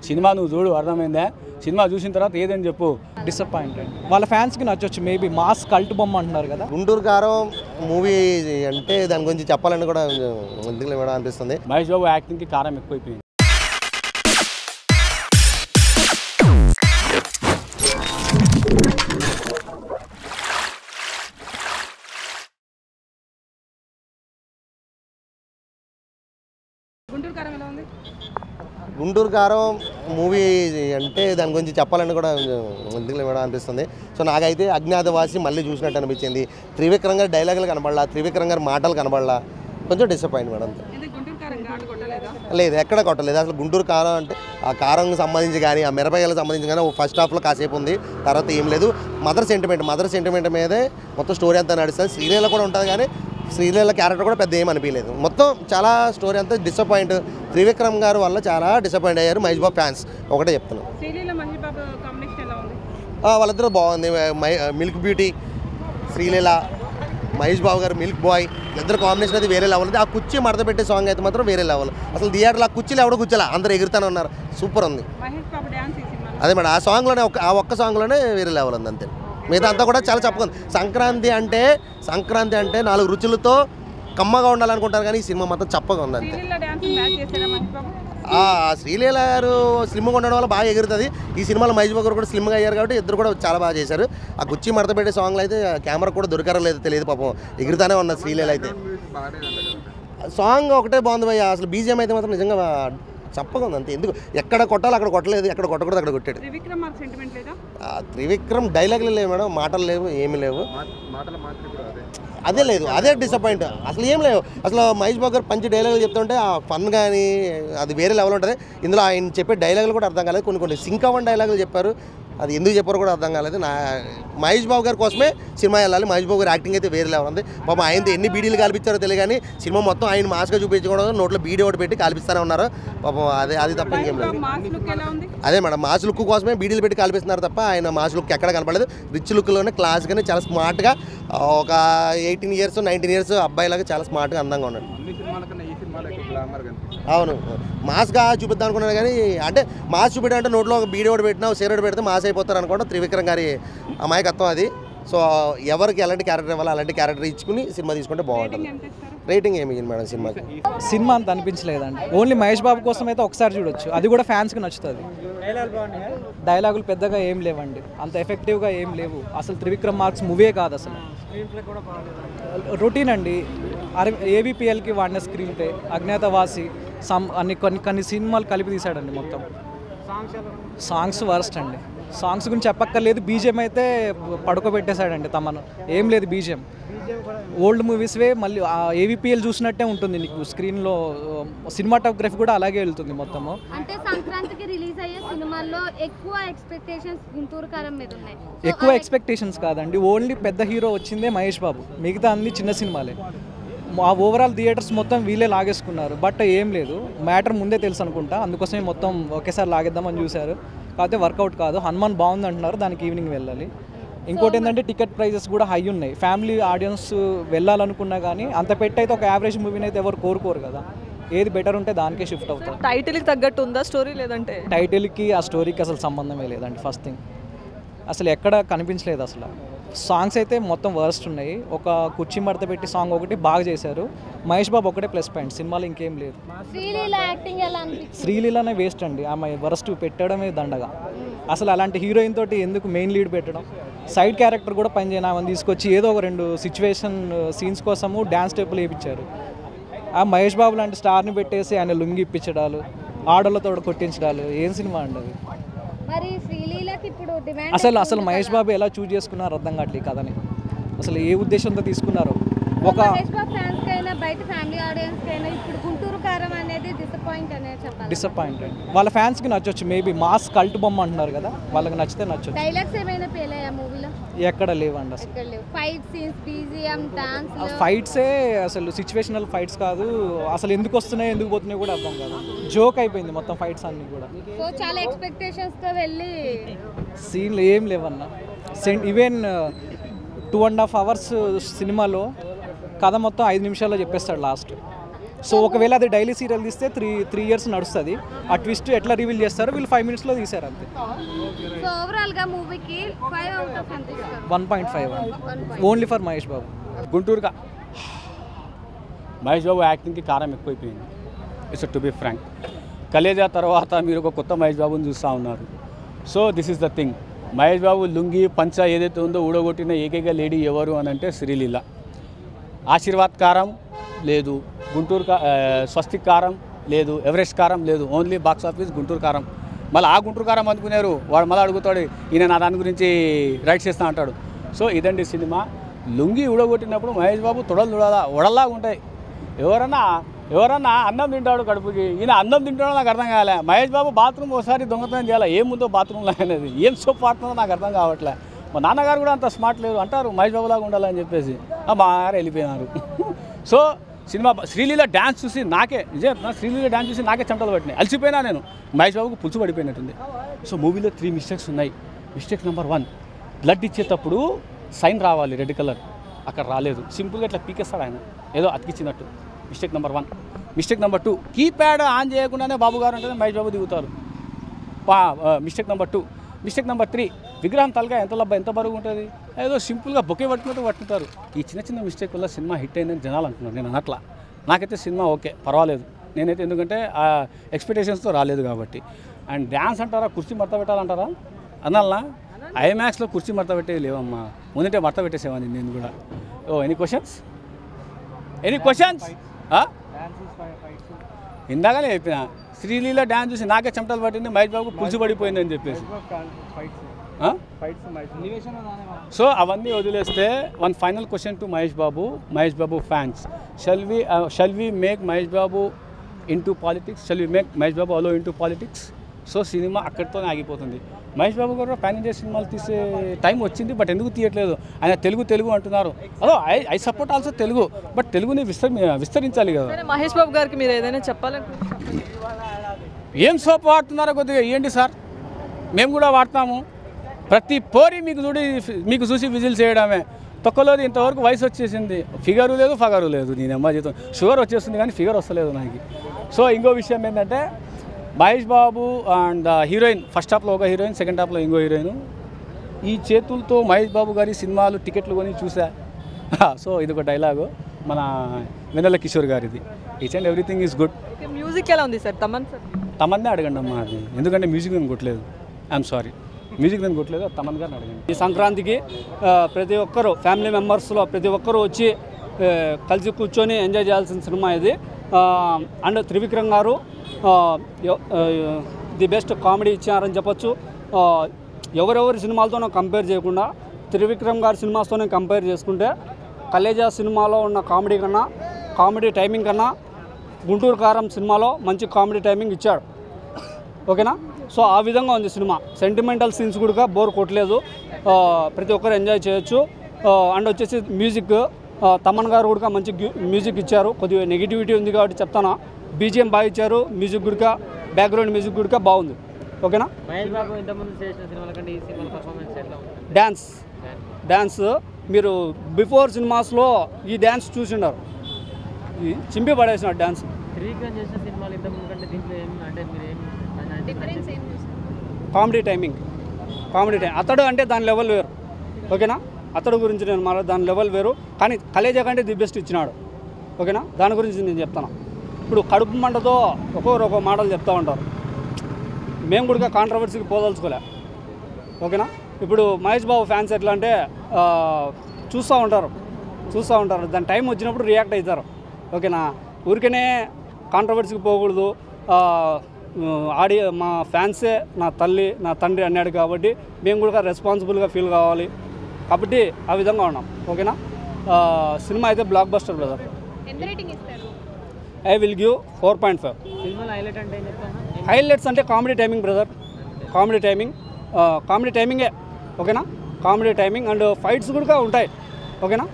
Cinema నువ్వు చూడు అర్థమైందా? సినిమా చూసిన తర్వాత ఏదని చెప్పు. డిసప్పాయింటెడ్. వాళ్ళ ఫ్యాన్స్కి నచ్చొచ్చు, మేబీ మాస్ కల్ట్ బొమ్మ అంటున్నారు కదా. గుంటూరు కారం మూవీ అంటే దాని గురించి చెప్పాలని కూడా ఎందుకు మేడం అనిపిస్తుంది. మహేష్ బాబు యాక్టింగ్కి కారం ఎక్కువైపోయింది. గుంటూరు కారం మూవీ అంటే దాని గురించి చెప్పాలని కూడా ఎందుకు మేడం అనిపిస్తుంది. సో నాకైతే అజ్ఞాతవాసి మళ్ళీ చూసినట్టు అనిపించింది. త్రివిక్రమ్ గారి డైలాగులు కనబడలా, త్రివిక్రమ్ గారి మాటలు కనబడలా, కొంచెం డిసప్పాయింట్ మేడం. లేదు, ఎక్కడ కొట్టలేదు. అసలు గుంటూరు కారం అంటే ఆ కారంకి సంబంధించి కానీ ఆ మిరపకాయలకు సంబంధించి కానీ ఫస్ట్ హాఫ్లో కాసేపు ఉంది, తర్వాత ఏం లేదు. మదర్ సెంటిమెంట్ మీదే మొత్తం స్టోరీ అంతా నడుస్తుంది. శ్రీలీల కూడా ఉంటుంది కానీ శ్రీలీల క్యారెక్టర్ కూడా పెద్ద ఏం అనిపించలేదు. మొత్తం చాలా స్టోరీ అంతా డిసప్పాయింట్. త్రివిక్రమ్ గారు వల్ల చాలా డిసప్పాయింట్ అయ్యారు మహేష్ బాబు ఫ్యాన్స్. ఒకటే చెప్తున్నాను, వాళ్ళిద్దరూ బాగుంది. మిల్క్ బ్యూటీ శ్రీలీల, మహేష్ బాబు గారు మిల్క్ బాయ్, ఇద్దరు కాంబినేషన్ అయితే వేరే లెవెల్ ఉంది. ఆ కుర్చీ మడత పెట్టే సాంగ్ అయితే మాత్రం వేరే లెవెల్. అసలు థియేటర్లో ఆ కుర్చీలు ఎవడో కూర్చోలే, అందరూ ఎగురుతానే ఉన్నారు. సూపర్ ఉంది. అదే మేడం, ఆ సాంగ్లోనే ఆ ఒక్క సాంగ్లోనే వేరే లెవెల్ ఉంది అంతే. మిగతా అంతా కూడా చాలా చెప్పకుంది. సంక్రాంతి అంటే 4 రుచులతో కమ్మగా ఉండాలనుకుంటారు కానీ ఈ సినిమా మొత్తం చప్పగా ఉంది అంతే. శ్రీలీల గారు స్లిమ్గా ఉండడం వల్ల బాగా ఎగురుతుంది. ఈ సినిమాలో మహేష్ బాబు గారు కూడా స్లిమ్గా అయ్యారు కాబట్టి ఇద్దరు కూడా చాలా బాగా చేశారు. ఆ కుర్చీ మడత పెట్టే సాంగ్లో అయితే కెమెరా కూడా దొరకరో లేదు తెలియదు, పాపం ఎగురుతానే ఉన్నది శ్రీలీల అయితే. సాంగ్ ఒకటే బాగుంది భయ్య, అసలు బీజిఎం అయితే మాత్రం నిజంగా చప్పగా ఉంది అంతే. ఎందుకు ఎక్కడ కొట్టాలి అక్కడ కొట్టలేదు, ఎక్కడ కొట్టకూడదు అక్కడ కొట్టాడు. త్రివిక్రమ్ డైలాగులు లేవు మేడం, మాటలు లేవు, ఏమి లేవు. అదే లేదు, అదే డిసప్పాయింట్. అసలు ఏం లేవు. అసలు మహేష్ బాబు గారు పంచి డైలాగులు చెప్తుంటే ఆ ఫన్ కానీ అది వేరే లెవెల్ ఉంటుంది. ఇందులో ఆయన చెప్పే డైలాగులు కూడా అర్థం కాలేదు. కొన్ని సింక్ అవ్వని డైలాగులు చెప్పారు, అది ఎందుకు చెప్పారో కూడా అర్థం కాలేదు. మహేష్ బాబు గారి కోసమే సినిమా వెళ్ళాలి. మహేష్ బాబు గారి యాక్టింగ్ అయితే వేరే లెవెల్ ఉంది. పాపం ఆయనతో ఎన్ని బీడీలు కాల్పించారో తెలియదు కానీ సినిమా మొత్తం ఆయన మాస్గా చూపించుకోవడం, నోట్లో బీడీ ఒకటి పెట్టి కాల్పిస్తూనే ఉన్నారు పాపం. అది తప్ప ఇంకేం లేదు. అదే మేడం, మాస్ లుక్ కోసమే బీడీలు పెట్టి కాల్పిస్తున్నారు తప్ప ఆయన మాస్ లుక్ ఎక్కడ కనపడలేదు. రిచ్ లుక్లోనే క్లాస్గానే చాలా స్మార్ట్గా ఒక 18 years 19 years అబ్బాయిలాగా చాలా స్మార్ట్గా అందంగా ఉన్నాడు. అవును, మాస్గా చూపిద్దాం అనుకున్నాను కానీ అంటే మాస్ చూపించాలంటే నోట్లో ఒక బీడీ ఒకటి పెట్టినా సిగరెట్ పెడితే మాస్ అయిపోతారు అనుకోవడం త్రివిక్రమ్ గారి అమాయకత్వం అది. సో ఎవరికి ఎలాంటి క్యారెక్టర్ ఇవ్వాలి అలాంటి క్యారెక్టర్ ఇచ్చుకుని సినిమా తీసుకుంటే బాగుంటుంది. రేటింగ్ ఏమి మేడం సినిమాకి? సినిమా అంత అనిపించలేదండి. ఓన్లీ మహేష్ బాబు కోసం అయితే ఒకసారి చూడొచ్చు, అది కూడా ఫ్యాన్స్కి నచ్చుతుంది. డైలాగులు పెద్దగా ఏం లేవండి, అంత ఎఫెక్టివ్గా ఏం లేవు. అసలు త్రివిక్రమ్ మార్క్స్ మూవీ కాదు అసలు. రొటీన్ అండి. ఏబిపిఎల్కి వాడిన స్క్రీన్ ప్లే, అజ్ఞాతవాసి, కొన్ని సినిమాలు కలిపి తీశాడండి మొత్తం. సాంగ్స్ వర్స్ట్ అండి. సాంగ్స్ గురించి చెప్పక్కర్లేదు. బీజిఎం అయితే పడుకోబెట్టేశాడండి తమను. ఏం లేదు బీజిఎం. ఓల్డ్ మూవీస్వే మళ్ళీ ఏవిపిఎల్ చూసినట్టే ఉంటుంది నీకు స్క్రీన్లో. సినిమాటోగ్రఫీ కూడా అలాగే వెళ్తుంది మొత్తము. అంటే సంక్రాంతికి రిలీజ్ అయ్యే సినిమాల్లో ఎక్కువ ఎక్స్పెక్టేషన్స్ గుంటూరు కారం మీద ఉన్నాయి. ఎక్కువ ఎక్స్పెక్టేషన్స్ కాదండి, ఓన్లీ పెద్ద హీరో వచ్చిందే మహేష్ బాబు, మిగతా అన్ని చిన్న సినిమాలే. ఆ ఓవరాల్ థియేటర్స్ మొత్తం వీళ్ళే లాగేసుకున్నారు. బట్ ఏం లేదు, మ్యాటర్ ముందే తెలుసు అనుకుంటా, అందుకోసమే మొత్తం ఒకేసారి లాగేద్దామని చూశారు. కాకపోతే వర్కౌట్ కాదు. హనుమాన్ బాగుంది అంటున్నారు, దానికి ఈవినింగ్ వెళ్ళాలి. ఇంకోటి ఏంటంటే టికెట్ ప్రైజెస్ కూడా హై ఉన్నాయి. ఫ్యామిలీ ఆడియన్స్ వెళ్ళాలనుకున్నా కానీ అంత పెట్టి అయితే ఒక యావరేజ్ మూవీని అయితే ఎవరు కోరుకోరు కదా. ఏది బెటర్ ఉంటే దానికే షిఫ్ట్ అవుతారు. టైటిల్కి తగ్గట్టు ఉందా స్టోరీ? లేదంటే టైటిల్కి ఆ స్టోరీకి అసలు సంబంధమే లేదండి. ఫస్ట్ థింగ్ అసలు ఎక్కడ కనిపించలేదు అసలు. సాంగ్స్ అయితే మొత్తం వర్స్ట్ ఉన్నాయి. ఒక కుర్చీ మడత పెట్టి సాంగ్ ఒకటి బాగా చేశారు. మహేష్ బాబు ఒకటే ప్లస్ పాయింట్, సినిమాలో ఇంకేం లేదు. శ్రీలీలనే వేస్ట్ అండి, ఆమె వరస్ట్ పెట్టడమే దండగా. అసలు అలాంటి హీరోయిన్ తోటి ఎందుకు మెయిన్ లీడ్ పెట్టడం? సైడ్ క్యారెక్టర్ కూడా పనిచేయని ఆమెను తీసుకొచ్చి ఏదో ఒక 2 సిచ్యువేషన్ సీన్స్ కోసము డ్యాన్స్ స్టెప్పులు వేయించారు. ఆ మహేష్ బాబు లాంటి స్టార్ని పెట్టేసి ఆయన లుంగి ఇప్పించడాలు, ఆడోళ్ళతో కొట్టించడాలు, ఏం సినిమా అండి అది? అసలు మహేష్ బాబు ఎలా చూజ్ చేసుకున్నారు అర్థం కావట్లేదు కథని. అసలు ఏ ఉద్దేశంతో తీసుకున్నారు? ఒక డిసప్పాయింటెడ్. వాళ్ళ ఫ్యాన్స్కి నచ్చొచ్చు, మేబీ మాస్ కల్ట్ బొమ్మ అంటున్నారు కదా, వాళ్ళకి నచ్చితే నచ్చొచ్చు. ఎక్కడ లేవండి అసలు. ఫైట్సే అసలు సిచ్యువేషనల్ ఫైట్స్ కాదు, అసలు ఎందుకు వస్తున్నాయి ఎందుకు పోతున్నాయి కూడా అర్థం కాదు. జోక్ అయిపోయింది మొత్తం ఫైట్స్ అన్ని కూడా. సీన్లు ఏం లేవన్నా. ఈవెన్ 2.5 hours సినిమాలో కథ మొత్తం 5 నిమిషాల్లో చెప్పేస్తాడు లాస్ట్. సో ఒకవేళ అది డైలీ సీరియల్ తీస్తే త్రీ ఇయర్స్ నడుస్తుంది. ఆ ట్విస్ట్ ఎట్లా రివీల్ చేస్తారో వీళ్ళు 5 minutesలో తీశారు అంతే. సో ఓవరాల్ గా మూవీకి 5 out of 10 ఇస్తారు. 1.5 ఓన్లీ ఫర్ మహేష్ బాబు. గుంటూరుగా మహేష్ బాబు యాక్టింగ్కి కారం ఎక్కువైపోయింది. It's to be frank. Khaleja తర్వాత మీరు ఒక కొత్త మహేష్ బాబుని చూస్తూ ఉన్నారు. So this is the thing. Mahesh Babu lungi పంచ ఏదైతే ఉందో ఊడగొట్టిన ఏకైక లేడీ ఎవరు అని అంటే శ్రీలీల. ఆశీర్వాద్ కారం లేదు, గుంటూరు స్వస్తిక్ కారం లేదు, ఎవరెస్ట్ కారం లేదు, ఓన్లీ బాక్స్ ఆఫీస్ గుంటూరు కారం. మళ్ళీ ఆ గుంటూరు కారం అందుకున్నారు. వాడు మళ్ళీ అడుగుతాడు, ఈయన నా దాని గురించి రైట్ చేస్తా అంటాడు. సో ఇదండి సినిమా. లుంగి ఊడగొట్టినప్పుడు మహేష్ బాబు తొడలు ఉడల్లాగా ఉంటాయి. ఎవరన్నా అన్నం తింటాడు కడుపుకి, ఈయన అన్నం తింటాడో నాకు అర్థం కాలే. మహేష్ బాబు బాత్రూమ్ ఒకసారి దొంగతనం చేయాలి, ఏముందో బాత్రూంలో అనేది, ఏం సోప్ ఆడుతుందో నాకు అర్థం కావట్లే. మా నాన్నగారు కూడా అంత స్మార్ట్ లేదు అంటారు మహేష్ బాబు లాగా ఉండాలని చెప్పేసి, మా గారు వెళ్ళిపోయినారు. సో సినిమా శ్రీలీల డ్యాన్స్ చూసి నాకే శ్రీలీల డ్యాన్స్ చూసి నాకే చెమటలు పట్టినాయి, అలసిపోయినా నేను. మహేష్ బాబుకు పులుసు పడిపోయినట్టుంది. సో మూవీలో 3 mistakes ఉన్నాయి. మిస్టేక్ నెంబర్ 1, బ్లడ్ ఇచ్చేటప్పుడు సైన్ రావాలి రెడ్ కలర్, అక్కడ రాలేదు. సింపుల్గా ఇట్లా పీకేస్తాడు ఆయన, ఏదో అతికిచ్చినట్టు. Mistake number 1. Mistake number 2, keypad on చేయకుండానే బాబు గారు అంటే మహేష్ బాబు దిగుతారు. Mistake number 2. మిస్టేక్ నెంబర్ 3, విగ్రహం తలగా ఎంత బరువు ఉంటుంది, ఏదో సింపుల్గా బొకే పట్టుకుంటారు. ఈ చిన్న మిస్టేక్ వల్ల సినిమా హిట్ అయిందని జనాలు అంటున్నారు. నేను అన్నట్లా నాకైతే సినిమా ఓకే పర్వాలేదు నేనైతే, ఎందుకంటే ఆ ఎక్స్పెక్టేషన్స్తో రాలేదు కాబట్టి. అండ్ డ్యాన్స్ అంటారా, కుర్చీ మడత పెట్టాలంటారా అనాలనా? ఐమాక్స్లో కుర్చీ మడత పెట్టేది లేవమ్మా, ముందంటే మడత పెట్టేసేవాడిని నేను కూడా. Any questions? ఇందాకనే చెప్పిన శ్రీలీల డ్యాన్స్ చూసి నాకే చెమటలు పట్టింది, మహేష్ బాబు పులుసు పడిపోయింది అని చెప్పేసి. సో అవన్నీ వదిలేస్తే one final question to Mahesh Babu fans. Shall we make Mahesh Babu into politics? Shall we make Mahesh Babu also into politics? So cinema అక్కడితోనే ఆగిపోతుంది. మహేష్ బాబు గారు పాన్ ఇండియా సినిమాలు తీసే టైం వచ్చింది, బట్ ఎందుకు తీయట్లేదు? ఆయన తెలుగు అంటున్నారు. అదో I support also Telugu, but తెలుగుని విస్తరించాలి కదా. మహేష్ బాబు గారికి మీరు ఏదైనా చెప్పాలనుకుంటున్నారు? ఏం సోప్ వాడుతున్నారో కొద్దిగా ఇవ్వండి సార్, మేము కూడా వాడతాము. ప్రతి పోరి మీకు చూసి విజిల్ చేయడమే. తొక్కలోది ఇంతవరకు వయసు వచ్చేసింది, ఫిగరు లేదు. నేను అమ్మ జీతం షుగర్ వచ్చేస్తుంది కానీ ఫిగర్ వస్తలేదు నాకు. సో ఇంకో విషయం ఏంటంటే Mahesh Babu and heroine, first హాఫ్లో ఒక హీరోయిన్, సెకండ్ హాఫ్లో ఇంకో హీరోయిన్. ఈ చేతులతో మహేష్ బాబు గారి సినిమాలు టికెట్లు కొని చూసా. సో ఇది ఒక డైలాగు మన వెన్నెల కిషోర్ గారిది. Each and everything is good. Music ఎలా ఉంది సార్? తమన్నే అడగండి అమ్మా అది, ఎందుకంటే మ్యూజిక్ నేను కొట్టలేదు. ఐఎమ్ సారీ, మ్యూజిక్ నేను కొట్టలేదు, తమన్ గారిని అడగండి. ఈ సంక్రాంతికి ప్రతి ఒక్కరూ ఫ్యామిలీ మెంబర్స్లో ప్రతి ఒక్కరూ వచ్చి కలిసి కూర్చొని ఎంజాయ్ చేయాల్సిన సినిమా ఇది. అండ్ త్రివిక్రమ్ గారు ది బెస్ట్ కామెడీ ఇచ్చారని చెప్పొచ్చు. ఎవరెవరి సినిమాలతోనో కంపేర్ చేయకుండా త్రివిక్రమ్ గారి సినిమాస్తోనే కంపేర్ చేసుకుంటే కలేజా సినిమాలో ఉన్న కామెడీ టైమింగ్ కన్నా గుంటూరు కారం సినిమాలో మంచి కామెడీ టైమింగ్ ఇచ్చాడు. ఓకేనా? సో ఆ విధంగా ఉంది సినిమా. సెంటిమెంటల్ సీన్స్ కూడా బోర్ కొట్టలేదు, ప్రతి ఒక్కరు ఎంజాయ్ చేయొచ్చు. అండ్ వచ్చేసి మ్యూజిక్, తమన్ గారు కూడా మంచి మ్యూజిక్ ఇచ్చారు. కొద్దిగా నెగిటివిటీ ఉంది కాబట్టి చెప్తాను, బీజిఎం బాగా ఇచ్చారు, మ్యూజిక్ కూడా బ్యాక్గ్రౌండ్ మ్యూజిక్ కూడా బాగుంది. ఓకేనా? డ్యాన్స్ మీరు బిఫోర్ సినిమాస్లో ఈ డ్యాన్స్ చూసిండారు, చింపి పడేసినారు డ్యాన్స్. కామెడీ టైమింగ్ అతడు అంటే దాని లెవెల్ వేరు. ఓకేనా? అతడు గురించి నేను మాట్లాడు, దాని లెవెల్ వేరు. కానీ కలేజా కంటే ది బెస్ట్ ఇచ్చినాడు. ఓకేనా? దాని గురించి నేను చెప్తాను. ఇప్పుడు కడుపు మంటతో ఒక్కొక్క మాటలు చెప్తూ ఉంటారు, మేము కూడా కాంట్రవర్సీకి పోదలుచుకోలే. ఓకేనా? ఇప్పుడు మహేష్ బాబు ఫ్యాన్స్ ఎట్లా అంటే చూస్తూ ఉంటారు, దాని టైం వచ్చినప్పుడు రియాక్ట్ అవుతారు. ఓకేనా? ఊరికనే కాంట్రవర్సీకి పోకూడదు. మా ఫ్యాన్సే నా తల్లి నా తండ్రి అన్నాడు కాబట్టి మేము కూడా రెస్పాన్సిబుల్గా ఫీల్ కావాలి కాబట్టి ఆ విధంగా ఉన్నాం. ఓకేనా? సినిమా అయితే block buster brother. I will give 4.5. Highlights అంటే కామెడీ టైమింగ్ బ్రదర్, కామెడీ టైమింగే. ఓకేనా? కామెడీ టైమింగ్ అండ్ ఫైట్స్ కూడా ఉంటాయి. ఓకేనా?